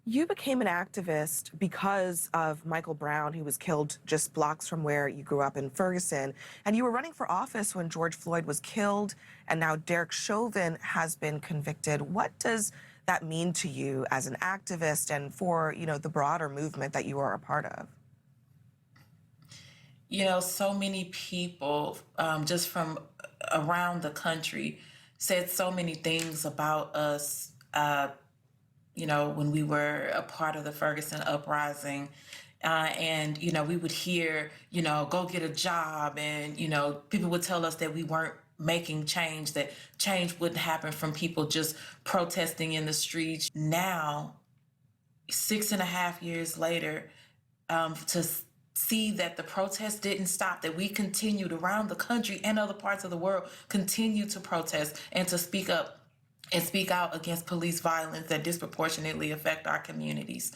You became an activist because of Michael Brown, who was killed just blocks from where you grew up in Ferguson. And you were running for office when George Floyd was killed, and now Derek Chauvin has been convicted. What does that mean to you as an activist and for, the broader movement that you are a part of? So many people just from around the country said so many things about us, when we were a part of the Ferguson uprising. And we would hear, go get a job. And, people would tell us that we weren't making change, that change wouldn't happen from people just protesting in the streets. Now, 6.5 years later, to see that the protests didn't stop, that we continued around the country and other parts of the world, continue to protest and to speak up and speak out against police violence that disproportionately affect our communities.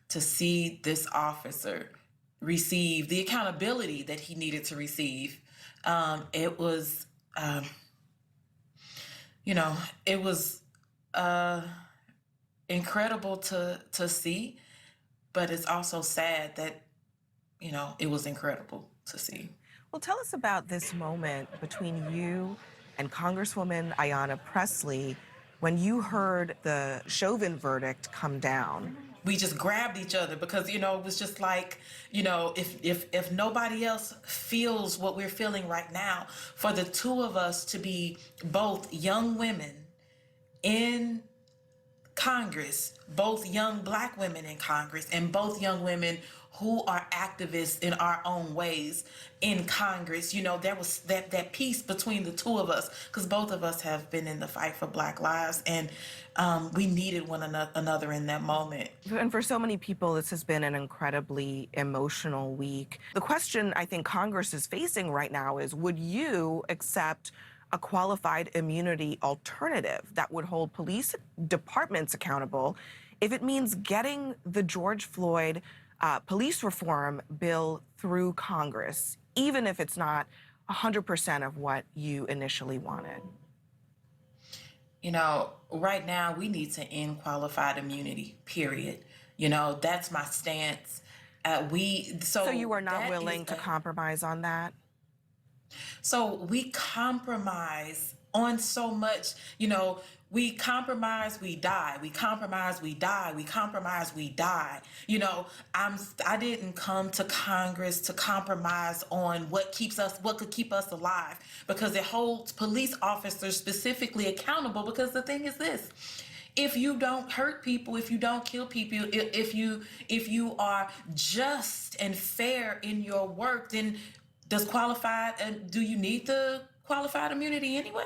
To see this officer receive the accountability that he needed to receive, it was, it was incredible to see, but it's also sad that it was incredible to see. Well, tell us about this moment between you and Congresswoman Ayanna Pressley when you heard the Chauvin verdict come down. We just grabbed each other because, it was just like, if nobody else feels what we're feeling right now, for the two of us to be both young women in Congress, both young Black women in Congress, and both young women who are activists in our own ways in Congress. There was that peace between the two of us, because both of us have been in the fight for Black lives, and we needed one another in that moment. And for so many people, this has been an incredibly emotional week. The question I think Congress is facing right now is, would you accept a qualified immunity alternative that would hold police departments accountable if it means getting the George Floyd police reform bill through Congress, even if it's not 100% of what you initially wanted? Right now we need to end qualified immunity, period. That's my stance. So you are not willing to compromise on that? So we compromise on so much, we compromise, we die. We compromise, we die. We compromise, we die. I didn't come to Congress to compromise on what could keep us alive, because it holds police officers specifically accountable. Because the thing is this: if you don't hurt people, if you don't kill people, if you are just and fair in your work, then do you need the qualified immunity anyway?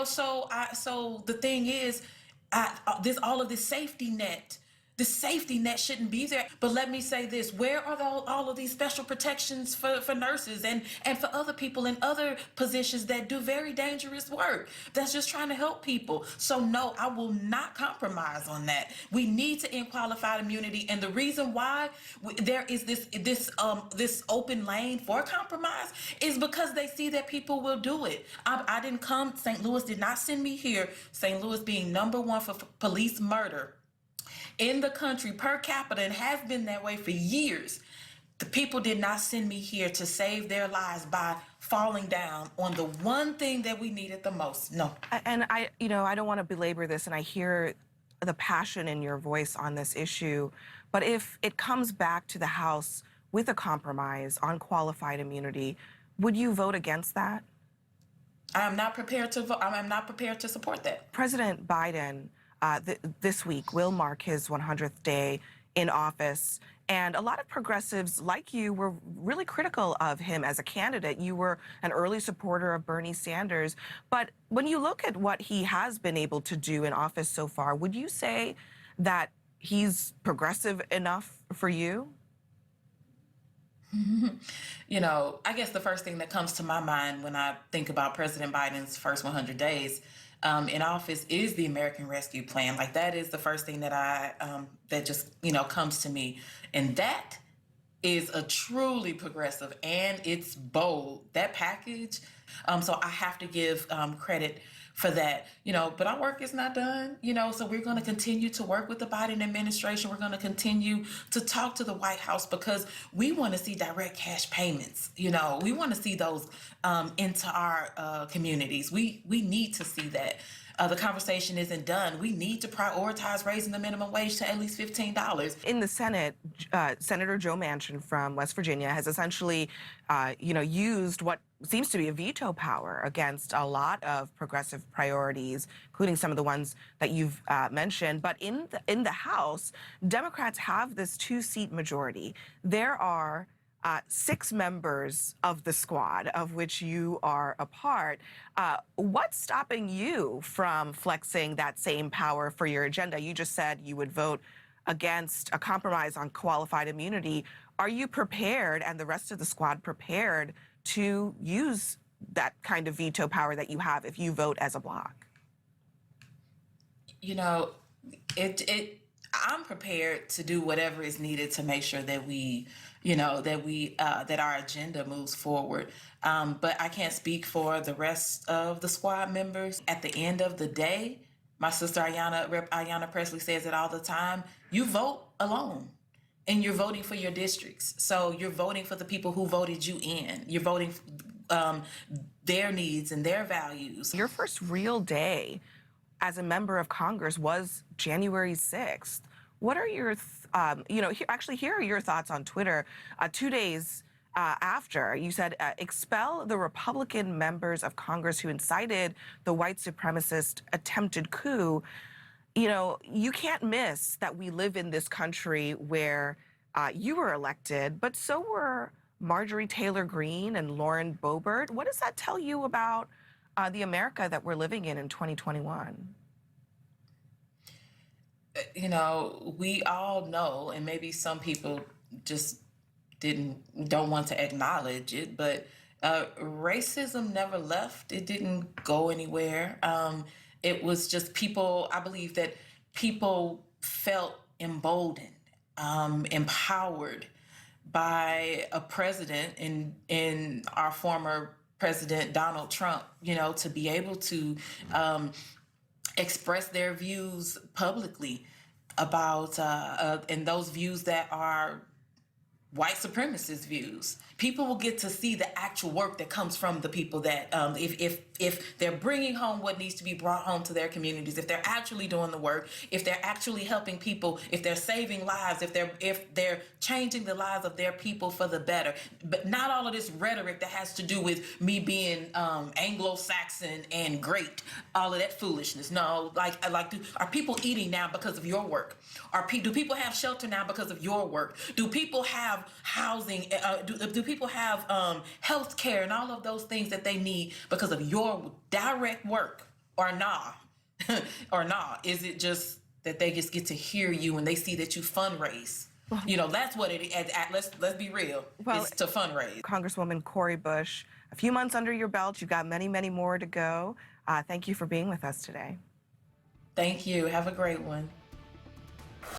So the thing is, all of this safety net. The safety net shouldn't be there. But let me say this: where are all of these special protections for nurses and for other people in other positions that do very dangerous work, that's just trying to help people? So no, I will not compromise on that. We need to end qualified immunity, and the reason why there is this open lane for compromise is because they see that people will do it. I didn't come. St. Louis did not send me here. St. Louis being #1 for police murder in the country per capita, and has been that way for years. The people did not send me here to save their lives by falling down on the one thing that we needed the most. No. And I don't want to belabor this, and I hear the passion in your voice on this issue, but if it comes back to the House with a compromise on qualified immunity, would you vote against that? I am not prepared to vote. I am not prepared to support that. President Biden this week will mark his 100th day in office. And a lot of progressives like you were really critical of him as a candidate. You were an early supporter of Bernie Sanders. But when you look at what he has been able to do in office so far, would you say that he's progressive enough for you? I guess the first thing that comes to my mind when I think about President Biden's first 100 days in office is the American Rescue Plan. Like, that is the first thing that that just, comes to me. And that is a truly progressive, and it's bold, that package. So I have to give credit for that, but our work is not done, so we're going to continue to work with the Biden administration. We're going to continue to talk to the White House because we want to see direct cash payments. We want to see those into our communities. We need to see that. The conversation isn't done. We need to prioritize raising the minimum wage to at least $15. In the Senate, Senator Joe Manchin from West Virginia has essentially, used what seems to be a veto power against a lot of progressive priorities, including some of the ones that you've mentioned. But in the House, Democrats have this 2-seat majority. There are 6 members of the squad, of which you are a part. What's stopping you from flexing that same power for your agenda? You just said you would vote against a compromise on qualified immunity. Are you prepared, and the rest of the squad prepared, to use that kind of veto power that you have if you vote as a bloc? I'm prepared to do whatever is needed to make sure that that our agenda moves forward. But I can't speak for the rest of the squad members. At the end of the day, my sister Rep. Ayanna Pressley says it all the time. You vote alone, and you're voting for your districts. So you're voting for the people who voted you in. You're voting their needs and their values. Your first real day as a member of Congress was January 6th. What are your, here are your thoughts on Twitter. 2 days after, you said, expel the Republican members of Congress who incited the white supremacist attempted coup. You can't miss that we live in this country where you were elected, but so were Marjorie Taylor Greene and Lauren Boebert. What does that tell you about the America that we're living in 2021? We all know, and maybe some people just don't want to acknowledge it, but racism never left. It didn't go anywhere. It was just people, I believe that people felt emboldened, empowered by a president in our former president, Donald Trump, to be able to express their views publicly about, and those views that are white supremacist views. People will get to see the actual work that comes from the people that, if they're bringing home what needs to be brought home to their communities, if they're actually doing the work, if they're actually helping people, if they're saving lives, if they're changing the lives of their people for the better. But not all of this rhetoric that has to do with me being Anglo-Saxon and great, all of that foolishness. No, are people eating now because of your work? Do people have shelter now because of your work? Do people have housing? Do people have health care and all of those things that they need because of your direct work, or nah? Or nah? Is it just that they just get to hear you and they see that you fundraise? That's what it is. Let's be real. It's to fundraise. Congresswoman Cori Bush, a few months under your belt. You've got many, many more to go. Thank you for being with us today. Thank you. Have a great one.